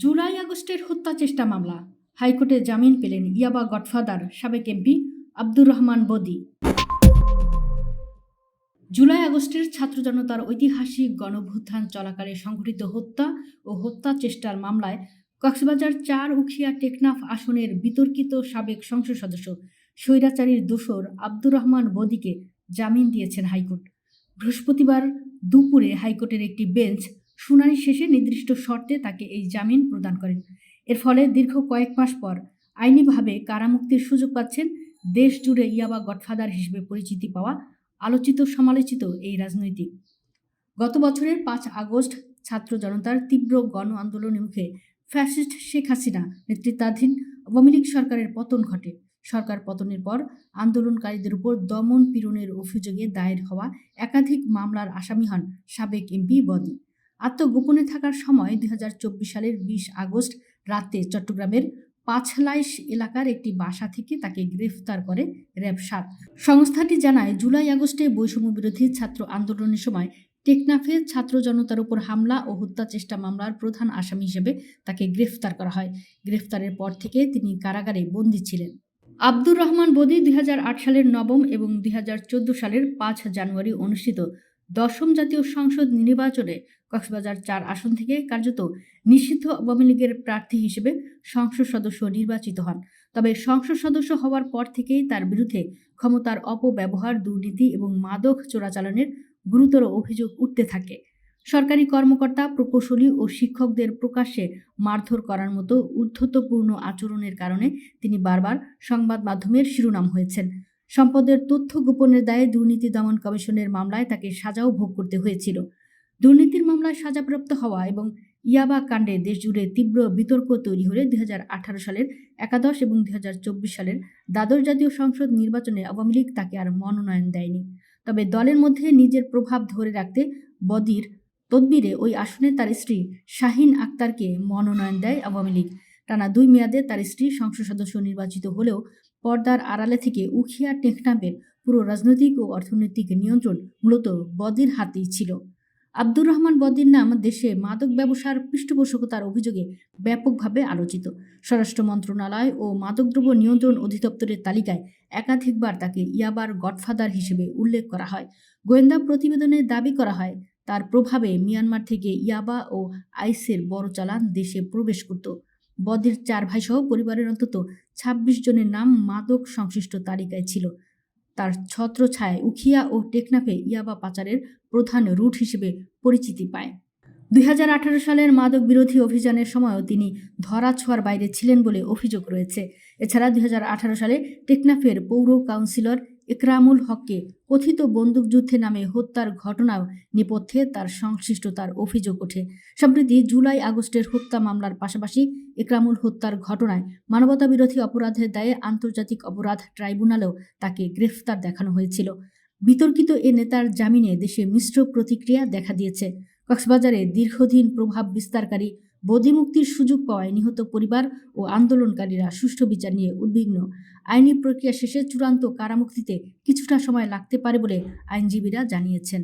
জুলাই আগস্টের হত্যা চেষ্টা মামলা, হাইকোর্টে জামিন পেলেন ইয়াবা গডফাদার সাবেক এমপি আব্দুর রহমান বদি। জুলাই আগস্টের ছাত্র জনতার ঐতিহাসিক গণভ্যুত্থান চলাকালে সংঘটিত হত্যা ও হত্যা চেষ্টার মামলায় কক্সবাজার ৪ উখিয়া টেকনাফ আসনের বিতর্কিত সাবেক সংসদ সদস্য স্বৈরাচারীর দোসর আব্দুর রহমান বদিকে জামিন দিয়েছেন হাইকোর্ট। বৃহস্পতিবার দুপুরে হাইকোর্টের একটি বেঞ্চ শুনানি শেষে নির্দিষ্ট শর্তে তাকে এই জামিন প্রদান করেন। এর ফলে দীর্ঘ কয়েক মাস পর আইনিভাবে কারামুক্তির সুযোগ পাচ্ছেন দেশ জুড়ে ইয়াবা গডফাদার হিসেবে পরিচিতি পাওয়া আলোচিত সমালোচিত এই রাজনৈতিক। গত বছরের ৫ আগস্ট ছাত্র জনতার তীব্র গণ আন্দোলনের মুখে ফ্যাসিস্ট শেখ হাসিনা নেতৃত্বাধীন আওয়ামী লীগ সরকারের পতন ঘটে। সরকার পতনের পর আন্দোলনকারীদের উপর দমন পীড়নের অভিযোগে দায়ের হওয়া একাধিক মামলার আসামি হন সাবেক এমপি বদি। আত্মগোপনে থাকার সময় ২০২৪ সালের ২০ আগস্ট রাতে চট্টগ্রামের পাঁচলাইশ এলাকার একটি বাসা থেকে তাকে গ্রেফতার করে র্যাব ৭। সংস্থাটি জানায়, জুলাই আগস্টে বৈষম্য বিরোধী ছাত্র আন্দোলনের সময় টেকনাফে ছাত্র জনতার উপর হামলা ও হত্যা চেষ্টা মামলার প্রধান আসামি হিসেবে তাকে গ্রেফতার করা হয়। গ্রেফতারের পর থেকে তিনি কারাগারে বন্দী ছিলেন। আব্দুর রহমান বদি ২০০৮ সালের ৯ম এবং ২০১৪ সালের ৫ জানুয়ারি অনুষ্ঠিত ১০ম জাতীয় সংসদ নির্বাচনে কক্সবাজার ৪ আসন থেকে কার্যত নিষিদ্ধ আওয়ামী লীগের প্রার্থী হিসেবে সংসদ সদস্য নির্বাচিত হন। তবে সংসদ সদস্য হওয়ার পর থেকেই তার বিরুদ্ধে ক্ষমতার অপব্যবহার, দুর্নীতি এবং মাদক চোরাচালানের গুরুতর অভিযোগ উঠতে থাকে। সরকারি কর্মকর্তা, প্রকৌশলী ও শিক্ষকদের প্রকাশ্যে মারধর করার মতো উদ্ধতপূর্ণ আচরণের কারণে তিনি বারবার সংবাদ মাধ্যমের শিরোনাম হয়েছেন। সম্পদের তথ্য গোপনের দায়ে দুর্নীতি দমন কমিশনের মামলায় তাকে সাজাও ভোগ করতে হয়েছিল। দুর্নীতির মামলায় সাজাপ্রাপ্ত হওয়া এবং ইয়াবা কাণ্ডে দেশজুড়ে তীব্র বিতর্ক তৈরি হলে ২০১৮ সালের একাদশ এবং ২০২৪ সালের দ্বাদশ জাতীয় সংসদ নির্বাচনে আওয়ামী লীগ তাকে আর মনোনয়ন দেয়নি। তবে দলের মধ্যে নিজের প্রভাব ধরে রাখতে বদির তদবিরে ওই আসনে তার স্ত্রী শাহিন আক্তারকে মনোনয়ন দেয় আওয়ামী লীগ। টানা ২ মেয়াদে তার স্ত্রী সংসদ সদস্য নির্বাচিত হলেও পর্দার আড়ালে থেকে উখিয়া টেকনাফের পুরো রাজনৈতিক ও অর্থনৈতিক নিয়ন্ত্রণ মূলত বদির হাতেই ছিল। আব্দুর রহমান বদির নাম দেশে মাদক ব্যবসার পৃষ্ঠপোষকতার অভিযোগে ব্যাপকভাবে আলোচিত। স্বরাষ্ট্র মন্ত্রণালয় ও মাদকদ্রব্য নিয়ন্ত্রণ অধিদপ্তরের তালিকায় একাধিকবার তাকে ইয়াবার গডফাদার হিসেবে উল্লেখ করা হয়। গোয়েন্দা প্রতিবেদনে দাবি করা হয়, তার প্রভাবে মিয়ানমার থেকে ইয়াবা ও আইসের বড় চালান দেশে প্রবেশ করত। বদির ৪ ভাইসহ পরিবারের অন্তত ২৬ জনের নাম মাদক সংশ্লিষ্ট তালিকায় ছিল। তার ছত্রছায়ায় উখিয়া ও টেকনাফে ইয়াবা পাচারের প্রধান রুট হিসেবে পরিচিতি পায়। ২০১৮ সালের মাদক বিরোধী অভিযানের সময়ও তিনি ধরাছোঁয়ার বাইরে ছিলেন বলে অভিযোগ রয়েছে। এছাড়া ২০১৮ সালে টেকনাফের পৌর কাউন্সিলর একরামুল হককে কথিত বন্দুকযুদ্ধে নামে হত্যার ঘটনাও নেপথ্যে তার সংশ্লিষ্টতার অভিযোগ ওঠে। সম্প্রতি জুলাই আগস্টের হত্যা মামলার পাশাপাশি একরামুল হত্যার ঘটনায় মানবতাবিরোধী অপরাধের দায়ে আন্তর্জাতিক অপরাধ ট্রাইব্যুনালেও তাকে গ্রেফতার দেখানো হয়েছিল। বিতর্কিত এ নেতার জামিনে দেশে মিশ্র প্রতিক্রিয়া দেখা দিয়েছে। কক্সবাজারে দীর্ঘদিন প্রভাব বিস্তারকারী বদি মুক্তির সুযোগ পাওয়ায় নিহত পরিবার ও আন্দোলনকারীরা সুষ্ঠু বিচার নিয়ে উদ্বিগ্ন। আইনি প্রক্রিয়া শেষে চূড়ান্ত কারামুক্তিতে কিছুটা সময় লাগতে পারে বলে আইনজীবীরা জানিয়েছেন।